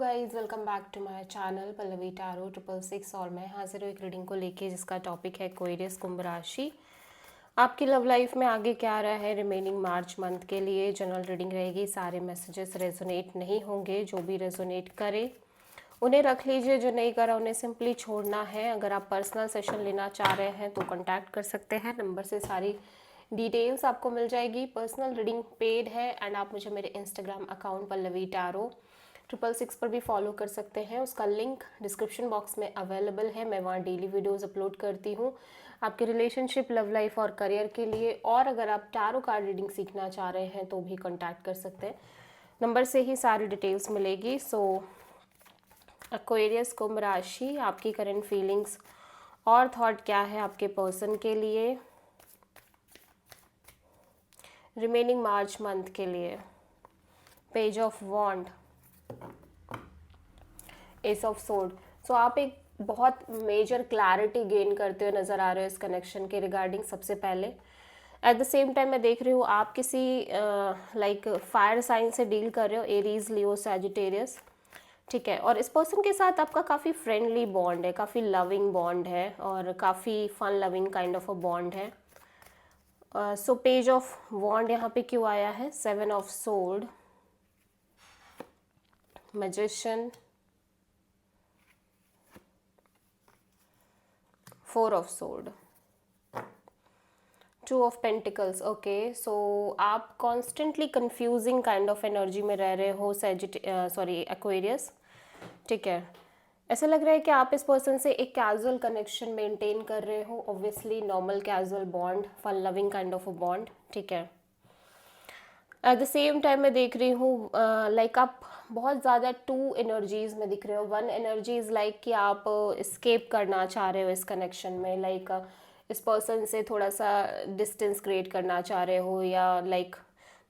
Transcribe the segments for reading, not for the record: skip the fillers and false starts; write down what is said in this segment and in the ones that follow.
Guys, welcome back to my channel Pallavi tarot 666 और मैं हाजिर हूँ एक रीडिंग को लेके जिसका टॉपिक है एक्वेरियस कुंभ राशि। आपकी लव लाइफ में आगे क्या आ रहा है रिमेनिंग मार्च मंथ के लिए। जनरल रीडिंग रहेगी, सारे मैसेजेस रेजोनेट नहीं होंगे। जो भी रेजोनेट करे उन्हें रख लीजिए, जो नहीं करा उन्हें सिंपली छोड़ना है। अगर आप पर्सनल सेशन लेना चाह रहे हैं तो कॉन्टैक्ट कर सकते हैं, नंबर से सारी डिटेल्स आपको मिल जाएगी। पर्सनल रीडिंग पेड है एंड आप मुझे मेरे इंस्टाग्राम अकाउंट पल्लवी टारो 666 पर भी फॉलो कर सकते हैं। उसका लिंक डिस्क्रिप्शन बॉक्स में अवेलेबल है। मैं वहाँ डेली वीडियोस अपलोड करती हूँ आपके रिलेशनशिप, लव लाइफ और करियर के लिए। और अगर आप टारो कार्ड रीडिंग सीखना चाह रहे हैं तो भी कॉन्टैक्ट कर सकते हैं, नंबर से ही सारी डिटेल्स मिलेगी। सो एक्वेरियस कुंभ राशि, आपकी करंट फीलिंग्स और थॉट क्या है आपके पर्सन के लिए रिमेनिंग मार्च मंथ के लिए। Page of wand, ace of sword. So आप एक बहुत मेजर क्लैरिटी गेन करते हुए नज़र आ रहे हो इस कनेक्शन के रिगार्डिंग। सबसे पहले एट द सेम टाइम मैं देख रही हूँ आप किसी लाइक फायर साइन से डील कर रहे हो, एरीज, लियो, सैजिटेरियस, ठीक है। और इस पर्सन के साथ आपका काफ़ी फ्रेंडली बॉन्ड है, काफ़ी लविंग बॉन्ड है और काफ़ी fun loving kind of a bond है। सो पेज ऑफ वॉन्ड यहाँ पे क्यों आया है? 7 of sword, magician, 4 of sword, 2 of pentacles. Okay, so आप constantly confusing kind of energy में रह रहे हो एक्वेरियस, ठीक है। ऐसा लग रहा है कि आप इस पर्सन से एक कैजुअल कनेक्शन मेंटेन कर रहे हो, obviously normal casual bond, fun loving kind of a bond, ठीक है। एट द सेम टाइम मैं देख रही हूँ लाइक आप बहुत ज़्यादा टू एनर्जीज में दिख रहे हो। वन एनर्जी इज़ लाइक कि आप escape करना चाह रहे हो इस कनेक्शन में, लाइक इस पर्सन से थोड़ा सा डिस्टेंस क्रिएट करना चाह रहे हो, या लाइक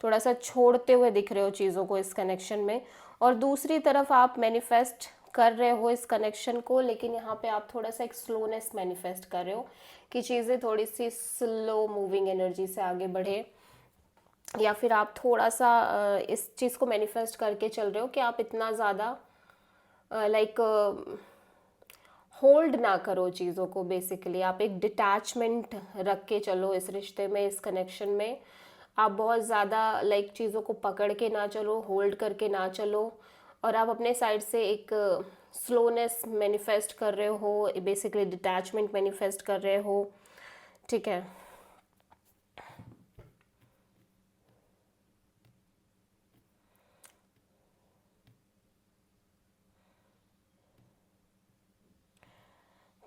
थोड़ा सा छोड़ते हुए दिख रहे हो चीज़ों को इस कनेक्शन में। और दूसरी तरफ आप मैनिफेस्ट कर रहे हो इस कनेक्शन को, लेकिन यहाँ पे आप थोड़ा सा एक स्लोनेस मैनिफेस्ट कर रहे हो कि चीज़ें थोड़ी सी स्लो मूविंग एनर्जी से आगे बढ़े, या फिर आप थोड़ा सा इस चीज़ को मैनिफेस्ट करके चल रहे हो कि आप इतना ज़्यादा लाइक होल्ड ना करो चीज़ों को। बेसिकली आप एक डिटैचमेंट रख के चलो इस रिश्ते में, इस कनेक्शन में। आप बहुत ज़्यादा लाइक चीज़ों को पकड़ के ना चलो, होल्ड करके ना चलो, और आप अपने साइड से एक स्लोनेस मैनिफेस्ट कर रहे हो, बेसिकली डिटैचमेंट मैनिफेस्ट कर रहे हो, ठीक है।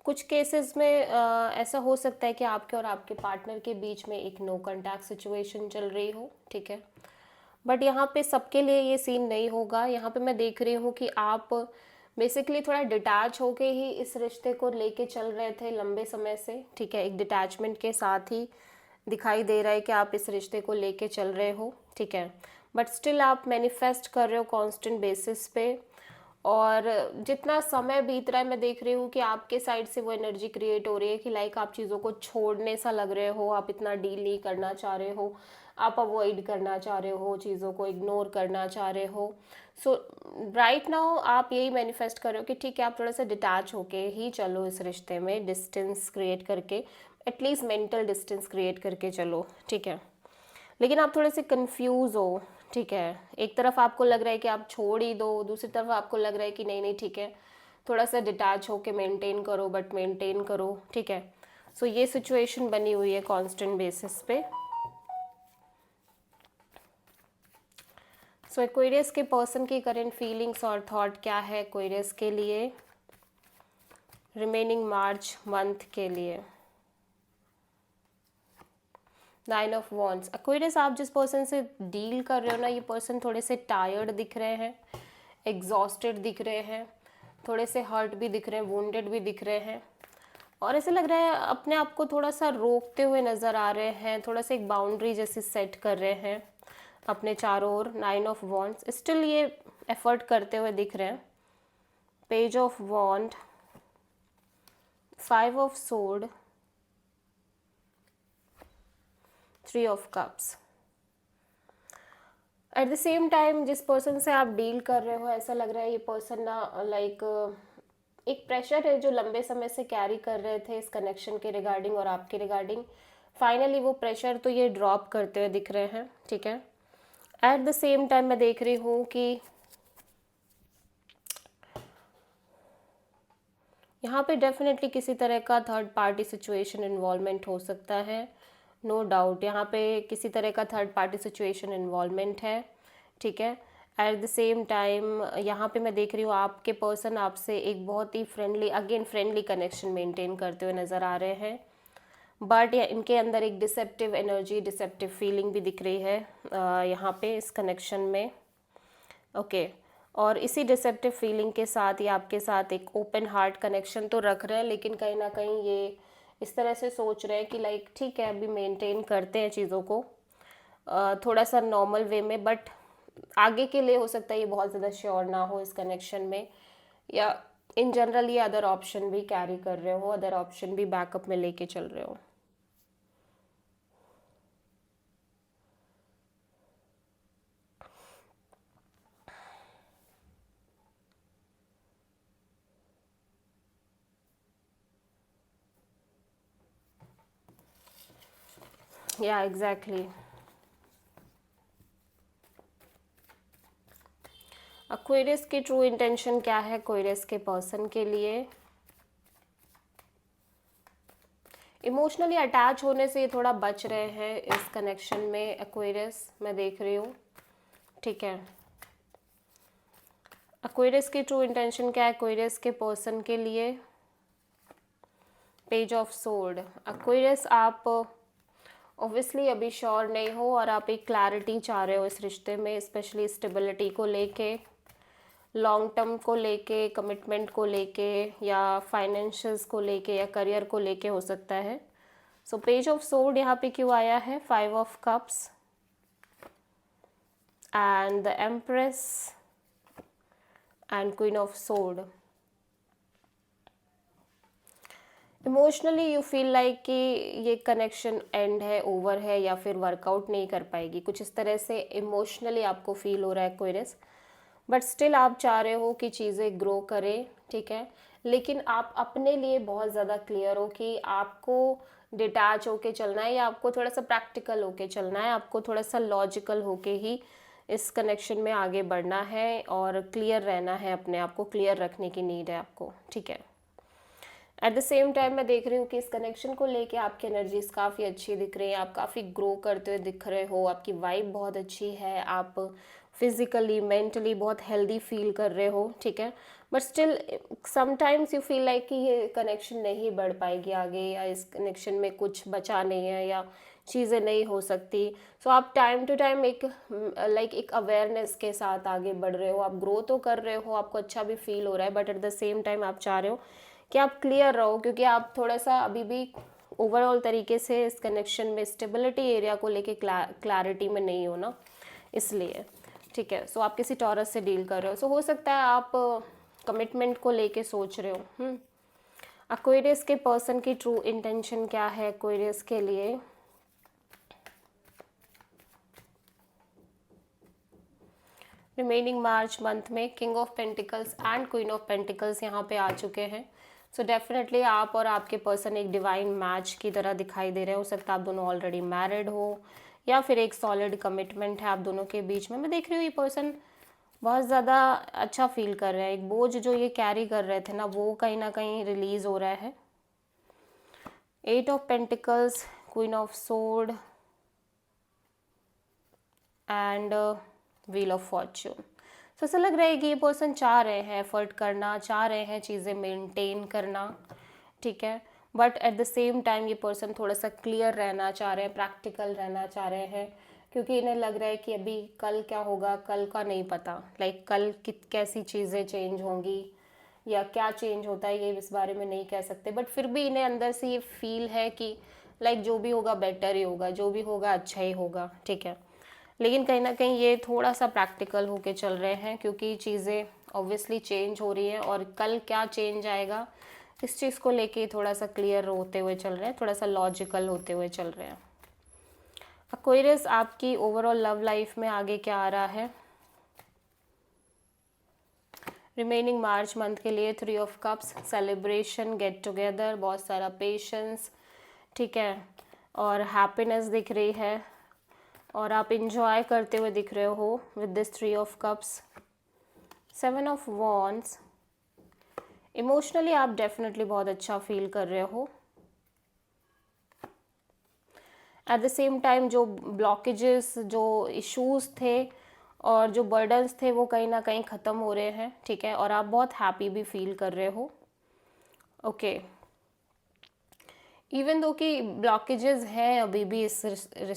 कुछ केसेस में ऐसा हो सकता है कि आपके और आपके पार्टनर के बीच में एक नो कांटेक्ट सिचुएशन चल रही हो, ठीक है। बट यहाँ पे सबके लिए ये सीन नहीं होगा। यहाँ पे मैं देख रही हूँ कि आप बेसिकली थोड़ा डिटैच होके ही इस रिश्ते को लेके चल रहे थे लंबे समय से, ठीक है। एक डिटैचमेंट के साथ ही दिखाई दे रहा है कि आप इस रिश्ते को लेके चल रहे हो, ठीक है। बट स्टिल आप मैनिफेस्ट कर रहे हो कांस्टेंट बेसिस पे। और जितना समय बीत रहा है मैं देख रही हूँ कि आपके साइड से वो एनर्जी क्रिएट हो रही है कि लाइक आप चीज़ों को छोड़ने सा लग रहे हो, आप इतना डील नहीं करना चाह रहे हो, आप अवॉइड करना चाह रहे हो, चीज़ों को इग्नोर करना चाह रहे हो। सो राइट नाउ आप यही मैनिफेस्ट कर रहे हो कि ठीक है, आप थोड़ा सा डिटैच होके ही चलो इस रिश्ते में, डिस्टेंस क्रिएट करके, एटलीस्ट मेंटल डिस्टेंस क्रिएट करके चलो, ठीक है। लेकिन आप थोड़े से कंफ्यूज हो, ठीक है। एक तरफ आपको लग रहा है कि आप छोड़ ही दो, दूसरी तरफ आपको लग रहा है कि नहीं नहीं ठीक है, थोड़ा सा डिटैच होके मेंटेन करो, बट मेंटेन करो, ठीक है। सो ये सिचुएशन बनी हुई है कांस्टेंट बेसिस पे। सो एक्वेरियस के पर्सन की करंट फीलिंग्स और थॉट क्या है एक्वेरियस के लिए रिमेनिंग मार्च मंथ के लिए। 9 ऑफ वॉन्ड्स। एक्वेरियस, आप जिस पर्सन से डील कर रहे हो ना, ये पर्सन थोड़े से टायर्ड दिख रहे हैं, एग्जॉस्टेड दिख रहे हैं, थोड़े से हर्ट भी दिख रहे हैं, वुंडेड भी दिख रहे हैं, और ऐसे लग रहा है अपने आप को थोड़ा सा रोकते हुए नज़र आ रहे हैं, थोड़ा सा एक बाउंड्री जैसी सेट कर रहे हैं अपने चारों ओर। 9 ऑफ वॉन्ड्स, स्टिल ये एफर्ट करते हुए दिख रहे हैं। Page of wand, 5 of sword, 3 of cups. At the same time जिस पर्सन से आप डील कर रहे हो, ऐसा लग रहा है ये पर्सन ना लाइक एक प्रेशर है जो लंबे समय से कैरी कर रहे थे इस कनेक्शन के रिगार्डिंग और आपके रिगार्डिंग, फाइनली वो प्रेशर तो ये ड्रॉप करते हुए दिख रहे हैं, ठीक है। एट द सेम टाइम मैं देख रही हूँ कि यहाँ पे डेफिनेटली किसी तरह का थर्ड पार्टी सिचुएशन इन्वॉल्वमेंट हो सकता है, नो डाउट यहाँ पे किसी तरह का थर्ड पार्टी सिचुएशन इन्वॉल्वमेंट है, ठीक है। एट द सेम टाइम यहाँ पे मैं देख रही हूँ आपके पर्सन आपसे एक बहुत ही फ्रेंडली कनेक्शन मेंटेन करते हुए नज़र आ रहे हैं, बट इनके अंदर एक डिसेप्टिव एनर्जी, डिसेप्टिव फीलिंग भी दिख रही है यहाँ पे इस कनेक्शन में, ओके। और इसी डिसेप्टिव फीलिंग के साथ ये आपके साथ एक ओपन हार्ट कनेक्शन तो रख रहे हैं, लेकिन कहीं ना कहीं ये इस तरह से सोच रहे हैं कि लाइक ठीक है अभी मेंटेन करते हैं चीज़ों को थोड़ा सा नॉर्मल वे में, बट आगे के लिए हो सकता है ये बहुत ज़्यादा श्योर ना हो इस कनेक्शन में, या इन जनरल ये अदर ऑप्शन भी कैरी कर रहे हो, अदर ऑप्शन भी बैकअप में लेके चल रहे हो। या एग्जैक्टली एक्वेरियस की ट्रू इंटेंशन क्या है एक्वेरियस के पर्सन के लिए? इमोशनली अटैच होने से ये थोड़ा बच रहे हैं इस कनेक्शन में एक्वेरियस, मैं देख रही हूँ, ठीक है। एक्वेरियस की ट्रू इंटेंशन क्या है एक्वेरियस के पर्सन के लिए? Page of sword. एक्वेरियस आप ऑब्वियसली अभी श्योर नहीं हो और आप एक क्लैरिटी चाह रहे हो इस रिश्ते में, स्पेशली स्टेबिलिटी को लेके, लॉन्ग टर्म को लेके, कमिटमेंट को लेके, या फाइनेंशियल्स को लेके, या करियर को लेके हो सकता है। सो पेज ऑफ सोर्ड यहाँ पे क्यों आया है? 5 of cups and the empress and queen of sword. Emotionally you feel like कि ये कनेक्शन एंड है, ओवर है, या फिर वर्कआउट नहीं कर पाएगी, कुछ इस तरह से इमोशनली आपको फील हो रहा है एक्वेरियस, बट स्टिल आप चाह रहे हो कि चीज़ें ग्रो करें, ठीक है। लेकिन आप अपने लिए बहुत ज़्यादा क्लियर हो कि आपको डिटैच होके चलना है, या आपको थोड़ा सा प्रैक्टिकल होके चलना है, आपको थोड़ा सा लॉजिकल होके ही इस कनेक्शन में आगे बढ़ना है, और क्लियर रहना है, अपने आप को क्लियर रखने की नीड है आपको, ठीक है। एट द सेम टाइम मैं देख रही हूँ कि इस कनेक्शन को लेके आपकी एनर्जीज काफ़ी अच्छी दिख रही है, आप काफ़ी ग्रो करते हुए दिख रहे हो, आपकी वाइब बहुत अच्छी है, आप फिजिकली मेंटली बहुत हेल्दी फील कर रहे हो, ठीक है। But still sometimes you feel like कि ये कनेक्शन नहीं बढ़ पाएगी आगे, या इस कनेक्शन में कुछ बचा नहीं है, या चीज़ें नहीं हो सकती। सो आप टाइम टू टाइम एक एक अवेयरनेस के साथ आगे बढ़ रहे हो, आप ग्रो तो कर रहे हो, आपको अच्छा भी फील हो रहा है, but at the same time आप चाह रहे हो कि आप क्लियर रहो, क्योंकि आप थोड़ा सा अभी भी ओवरऑल तरीके से इस कनेक्शन में स्टेबिलिटी एरिया को लेके क्लैरिटी में नहीं हो ना, इसलिए, ठीक है। सो आप किसी टॉरस से डील कर रहे हो, सो हो सकता है आप कमिटमेंट को लेके सोच रहे हो। एक्वेरियस के पर्सन की ट्रू इंटेंशन क्या है एक्वेरियस के लिए? रिमेनिंग मार्च मंथ में king of pentacles and queen of pentacles यहाँ पे आ चुके हैं। सो डेफिनेटली आप और आपके पर्सन एक डिवाइन मैच की तरह दिखाई दे रहे हो सकता है आप दोनों ऑलरेडी मैरिड हो, या फिर एक सॉलिड कमिटमेंट है आप दोनों के बीच में। मैं देख रही हूँ ये पर्सन बहुत ज़्यादा अच्छा फील कर रहे हैं, एक बोझ जो ये कैरी कर रहे थे ना वो कहीं ना कहीं रिलीज़ हो रहा है। 8 of pentacles, queen of sword and wheel of Fortune. तो ऐसा लग रहा है कि ये पर्सन चाह रहे हैं एफर्ट करना, चाह रहे हैं चीज़ें मेंटेन करना, ठीक है। But at the same time ये पर्सन थोड़ा सा क्लियर रहना चाह रहे हैं, प्रैक्टिकल रहना चाह रहे हैं, क्योंकि इन्हें लग रहा है कि अभी कल क्या होगा कल का नहीं पता, कल कैसी चीज़ें चेंज होंगी या क्या चेंज होता है ये इस बारे में नहीं कह सकते, बट फिर भी इन्हें अंदर से ये फील है कि जो भी होगा बेटर ही होगा, जो भी होगा अच्छा ही होगा, ठीक है। लेकिन कहीं ना कहीं ये थोड़ा सा प्रैक्टिकल होके चल रहे हैं, क्योंकि चीज़ें ऑब्वियसली चेंज हो रही हैं, और कल क्या चेंज आएगा इस चीज़ को लेके थोड़ा सा क्लियर होते हुए चल रहे हैं, थोड़ा सा लॉजिकल होते हुए चल रहे हैं। एक्वेरियस आपकी ओवरऑल लव लाइफ में आगे क्या आ रहा है रिमेनिंग मार्च मंथ के लिए? 3 of cups, celebration, get together, बहुत सारा पेशेंस, ठीक है, और हैप्पीनेस दिख रही है, और आप इंजॉय करते हुए दिख रहे हो with this 3 of cups. 7 of wands, emotionally आप डेफिनेटली बहुत अच्छा फील कर रहे हो। एट द सेम टाइम जो ब्लॉकेजेस, जो इश्यूज थे और जो बर्डन्स थे वो कहीं ना कहीं ख़त्म हो रहे हैं, ठीक है, और आप बहुत हैप्पी भी फील कर रहे हो। ओके, इवन दो कि ब्लॉकेजेस हैं अभी भी इस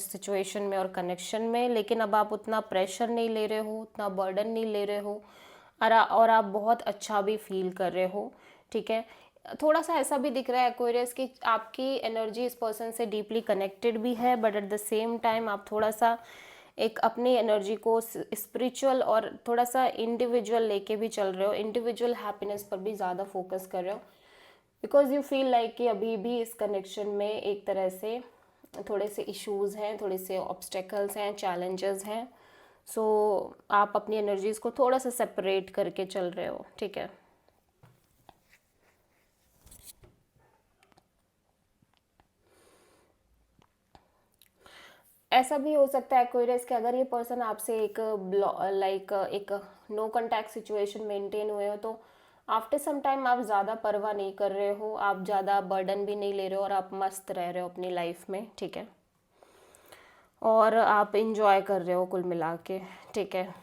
सिचुएशन में और कनेक्शन में, लेकिन अब आप उतना प्रेशर नहीं ले रहे हो, उतना बर्डन नहीं ले रहे हो, और आप बहुत अच्छा भी फील कर रहे हो, ठीक है। थोड़ा सा ऐसा भी दिख रहा है एक्वेरियस कि आपकी एनर्जी इस पर्सन से डीपली कनेक्टेड भी है, but at the same time आप थोड़ा सा एक अपनी एनर्जी को स्पिरिचुअल और थोड़ा सा इंडिविजुअल लेके भी चल रहे हो, इंडिविजुअल हैप्पीनेस पर भी ज़्यादा फोकस कर रहे हो, बिकॉज यू फील लाइक कि अभी भी इस कनेक्शन में एक तरह से थोड़े से इश्यूज हैं, थोड़े से ऑब्स्टेकल्स हैं, चैलेंजेस हैं। सो आप अपनी एनर्जीज को थोड़ा सा सेपरेट करके चल रहे हो, ठीक है। ऐसा भी हो सकता है एक्वेरियस कि अगर ये पर्सन आपसे एक एक नो कॉन्टैक्ट सिचुएशन मेंटेन हुए हो, तो आफ्टर सम टाइम आप ज़्यादा परवाह नहीं कर रहे हो, आप ज़्यादा बर्डन भी नहीं ले रहे हो, और आप मस्त रह रहे हो अपनी लाइफ में, ठीक है, और आप इंजॉय कर रहे हो कुल मिला के, ठीक है।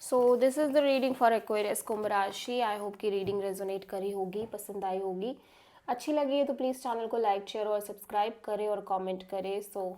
So this is the reading for Aquarius Kumbh राशि। आई होप की रीडिंग रेजोनेट करी होगी, पसंद आई होगी। अच्छी लगी है तो प्लीज़ चैनल को लाइक, शेयर और सब्सक्राइब करें और कमेंट करें। सो